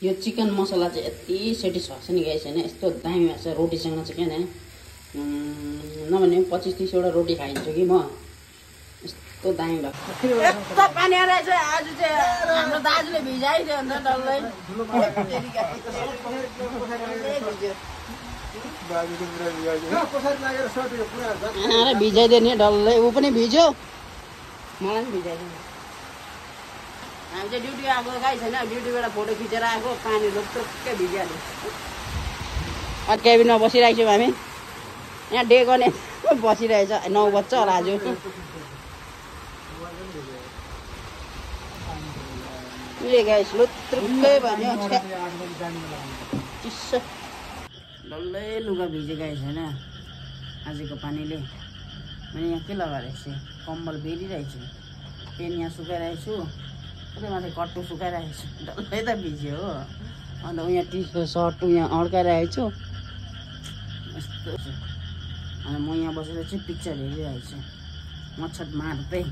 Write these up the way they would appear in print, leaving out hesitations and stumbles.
यो चिकन मसला चाहिँ यति सेटिस्फाक्सन नि गाइस हैन यस्तो दामी भएको छ रोटीसँग चाहिँ किन नभने 25-30 वटा रोटी खाइन्छु कि म यस्तो दामी भएको यस्तो पानी आइरहेछ आज चाहिँ हाम्रो दाजुले भिजाइदियो अन्त डल्लै भिजाइदियो नि डल्लै ऊ पनि भिज्यो मलाई पनि भिजाइदियो हामी चाहिँ ड्युटी आएको गाई छैन ड्युटीबाट फोटो खिचेर आएको पानी लुक्कै भिजिहाल्यो क्याबिनमा बसिरहेको छौँ हामी यहाँ डे गर्ने बसिरहेछ 9 बज्छ होला आज गाइस लुत्रुक्कै भन्यो चिसो डल्लै लुगा भिजे गाइस होइन आजको पानीले मैले यहाँ के लगाइरहेको छु कम्बल बेरिरहेको छु पेन यहाँ सुकाइरहेको छु पुरै माथि कट्टु सुकाइरहेको छु डल्लै त भिज्यो हो अन्त यहाँ टी सर्ट यहाँ अड्काइरहेको छु यस्तो अनि म यहाँ बसेर चाहिँ पिक्चर हेरिरहेको छु मच्छर मार्दै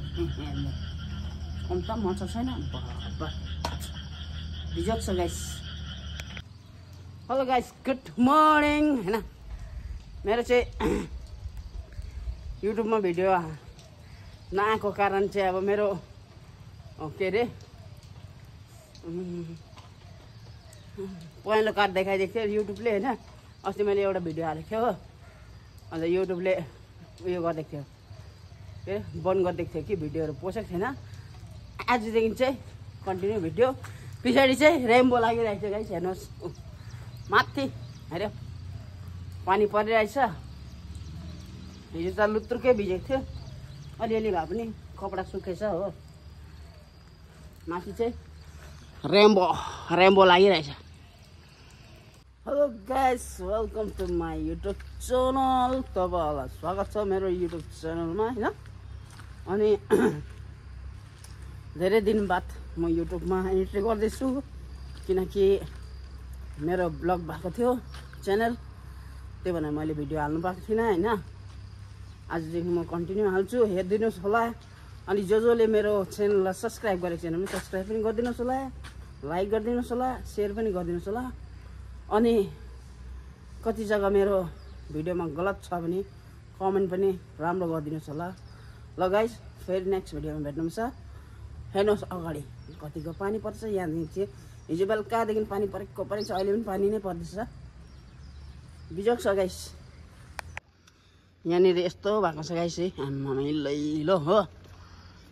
कम त मच्छर छैन भिजाएको छ guys hello guys good morning होइन मेरो चाहिँ युट्युबमा भिडियो नआएको कारण चाहिँ अब मेरो के अरे पहेँलो कार्ड देखाइदिएको थियो युट्युबले होइन अस्ति मैले एउटा भिडियो हालेको थियो हो अन्त युट्युबले उयो गरिदिएको थियो के अरे बन्द गरिदिएको थियो कि भिडियोहरू पोसेको थिएन आजदेखि चाहिँ कन्टिन्यू भिडियो पछाडि चाहिँ रेम्बो लागिरहेको थियो गाइस हेर्नुहोस् माथि हेऱ्यो पानी परिरहेछ हिजो त लुत्रुकै भिजेको थियो अलिअलि भए पनि कपडा सुकेछ हो माथि चाहिँ रेम्बो लागिरहेछ hello guys welcome to my YouTube channel तपाईँहरूलाई स्वागत छ मेरो युट्युब च्यानलमा होइन अनि धेरै दिन बाद म युट्युबमा एन्ट्री गर्दैछु किनकि मेरो ब्लग भएको थियो च्यानल त्यही भएर मैले भिडियो हाल्नु पाएको थिइनँ होइन आजदेखि म कन्टिन्यू हाल्छु हेरिदिनुहोस् होला अनि जसले मेरो च्यानललाई सब्सक्राइब गरेको छैन भने सब्सक्राइब पनि गरिदिनुहोस् होला लाइक गरिदिनुहोस् होला सेयर पनि गरिदिनुहोस् होला अनि कति जग्गा मेरो भिडियोमा गलत छ भने कमेन्ट पनि राम्रो गरिदिनुहोस् होला ल गाइस फेरि नेक्स्ट भिडियोमा भेट्नुहुन्छ हेर्नुहोस् अगाडि कतिको पानी पर्छ यहाँदेखि चाहिँ हिजो बेलुकादेखि पानी परेको छ अहिले पनि पानी नै पर्दैछ बिजोक छ गाइस यहाँनिर यस्तो भएको छ गाइस है आम्मामा लैलो हो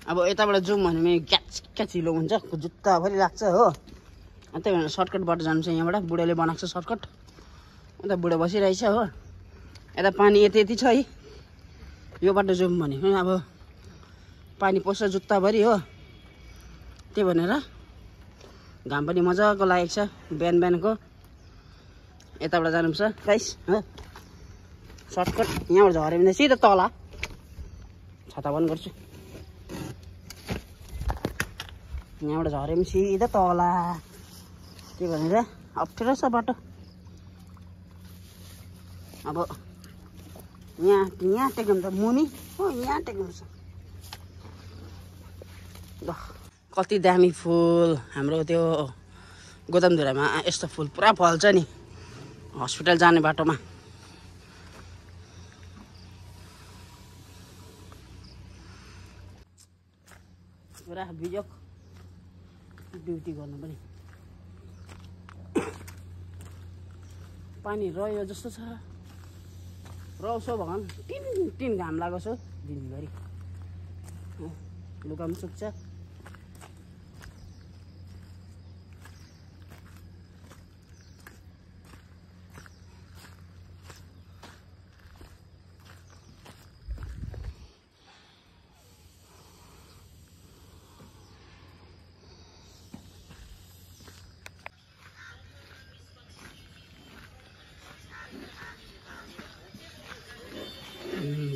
अब यताबाट जाउँ भने क्या चिलो हुन्छ जुत्ताभरि लाग्छ हो त्यही भनेर सर्टकटबाट जानु छ यहाँबाट बुढोले बनाएको छ सर्टकट अन्त बुढो बसिरहेछ हो यता पानी यति छ है यो बाटो जाउँ भने अब पानी पस्छ जुत्ताभरि हो त्यही भनेर घाम पनि मजाको लागेको छ बिहानको यताबाट जानुपर्छ गाइस हो सर्टकट यहाँबाट झऱ्यो भने सिधा तल छाता बन्द गर्छु यहाँबाट झऱ्यो भने सिधा तल त्यही भनेर अप्ठ्यारो छ बाटो अब यहाँ टेक्नु त मुनि हो यहाँ टेक्नु छ ल कति दामी फुल हाम्रो त्यो गोदामधुरामा यस्तो फुल पुरा फल्छ नि हस्पिटल जाने बाटोमा पुरा बिजोक ड्युटी गर्नु पनि पानी रह्यो जस्तो छ रौसो भगवान टिन घाम लागेको छ दिनभरि लुगा पनि सुक्छ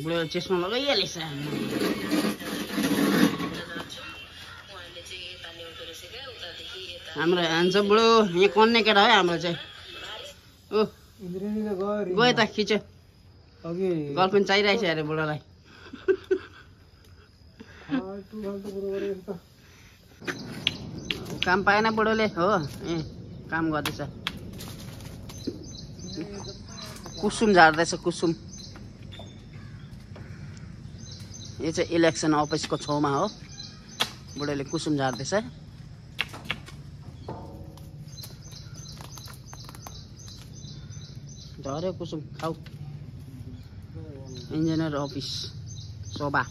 बुढो चस्मा लगाइहालेछ हाम्रो हान्छ बुढो यहाँ कन्ने केटा है हाम्रो चाहिँ ओ गयो त खिच्यो गर्लफ्रेन्ड चाहिरहेछ अरे बुढोलाई काम पाएन बुढोले हो काम गर्दैछ कुसुम झार्दैछ कुसुम यो चाहिँ इलेक्सन अफिसको छेउमा हो बुढाले कुसुम झार्दैछ झर्यो कुसुम खाऊ इन्जिनियर अफिस शोभा